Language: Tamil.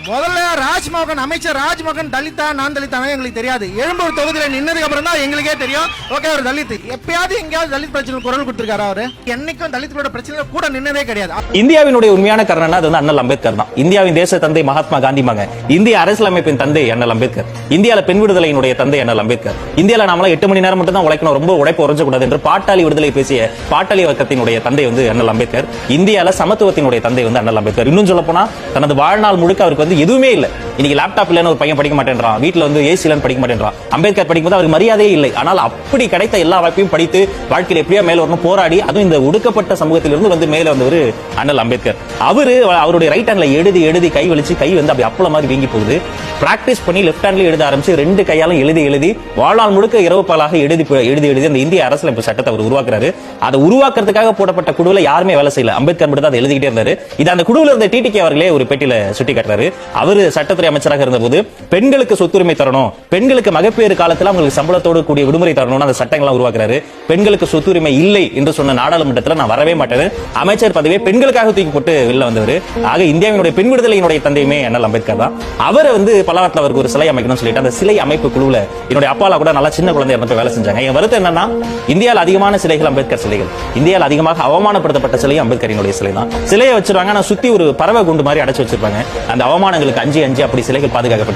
முதல்ல ராஜ்மோகன் அமைச்சர் ராஜ்மோகன் தலிதா நான் தலித்தானே எங்களுக்கு தெரியாது. எழும்பூர் தொகுதியில் நின்னதுக்கு அப்புறம் தான் எங்களுக்கே தெரியும். ஓகே, ஒரு தலித் எப்பயாவது எங்கேயாவது தலித் பிரச்சனை குரல் கொடுத்திருக்காரு. அவரு என்னைக்கும் தலித்தோட பிரச்சனை கூட நின்னதே கிடையாது. இந்தியாவினுடைய உண்மையான கர்ணனா அது வந்து அண்ணல் அம்பேத்கர் தான். இந்தியாவின் தேச தந்தை மகாத்மா காந்தி மகன், இந்திய அரசியலமைப்பின் தந்தை அண்ணல் அம்பேத்கர், இந்தியால பெண் விடுதலையினுடைய தந்தை அண்ணல் அம்பேத்கர். இந்தியால நாம 8 மணி நேரம் மட்டும் தான் உழைக்கணும், ரொம்ப உழைப்பு உறைஞ்சக்கூடாது என்று பாட்டாளி விடுதலை பேசிய பாட்டாளி வர்க்கத்தினுடைய தந்தை வந்து அண்ணல் அம்பேத்கர். இந்தியால சமத்துவத்தினுடைய தந்தை வந்து அண்ணல் அம்பேத்கர். இன்னும் சொல்ல போனா தனது வாழ்நாள் முழுக்க அவருக்கு வந்து எதுவுமே இல்ல. இன்னைக்கு லேப்டாப் இல்லன்னு ஒரு பையன் படிக்க மாட்டேன்றான், வீட்டுல வந்து ஏசி இல்லன்னு படிக்க மாட்டேன்றான். அம்பேத்கர் படிக்கும்போது அவருக்கு மரியாதையே இல்லை. ஆனால் அப்படி கிடைத்த எல்லா வாய்ப்பையும் படித்து வாழ்க்கையில எப்படியா மேல வரணும் போராடி, அதுவும் இந்த ஒடுக்கப்பட்ட சமூகத்திலிருந்து வந்து மேல வந்தவர் அண்ணல் அம்பேத்கர். அவருடைய ரைட் ஹேண்ட்ல எழுதி எழுதி கை வலிச்சு கை வந்து அப்படி அப்பள மாதிரி வீங்கி போகுது. பிராக்டிஸ் பண்ணி லெப்ட் ஹேண்ட்ல எழுத ஆரம்பிச்சு 2 கையாலும் எழுதி எழுதி வாழ்நாள் முழுக்க இரவு பகலாக எழுதி அந்த இந்திய அரசியலமைப்பு சட்டத்தை அவர் உருவாக்குறாரு. அதை உருவாக்குறதுக்காக போடப்பட்ட குழுவில் யாருமே வேலை செய்யல, அம்பேத்கர் மட்டும் தான் அதை எழுதிக்கிட்டே இருந்தாரு. இது அந்த குழுவில் இருந்த டிடிகே அவர்களே ஒரு பேட்டியில சுட்டி காட்டுறாரு. அவரு சட்டத்துறை அமைச்சராக இருந்தபோது பெண்களுக்கு சொத்துரிமை தரணும், பெண்களுக்கு மகப்பேறு காலத்தில் அவங்களுக்கு சம்பளத்தோடு கூடிய விடுமுறை தரணும்னு அந்த சட்டங்களை உருவாக்குறாரு. பெண்களுக்கு சொத்துரிமை இல்லை என்று சொன்ன நாடாளுமன்றத்தில் நான் வரவே மாட்டேன், அமைச்சர் பதவியை பெண்களுக்காக தூக்கி போட்டு வெளில வந்தவர். ஆக இந்தியாவினுடைய பெண் விடுதலையினுடைய தந்தையுமே அண்ணல் அம்பேத்கர் தான். அவரை வந்து பலவாட்டில் அவருக்கு ஒரு சிலை அமைக்கணும்னு சொல்லிட்டு அந்த சிலை அமைப்பு குழுவில் என்னுடைய அப்பால கூட நல்லா சின்ன குழந்தை இருந்து வேலை செஞ்சாங்க. என் வருத்தம் என்னன்னா, இந்தியாவில் அதிகமான சிலைகள் அம்பேத்கர் சிலைகள், இந்தியாவில் அதிகமாக அவமானப்படுத்தப்பட்ட சிலையும் அம்பேத்கரினுடைய சிலை தான். சிலையை வச்சிருவாங்க, ஆனா சுத்தி ஒரு பறவை குண்டு மாதிரி அடைச்சு வச்சிருப்பாங்க. அந்த அவமானங்களுக்கு அஞ்சி அப்படி சிலைகள் பாதுகாக்கப்பட்டு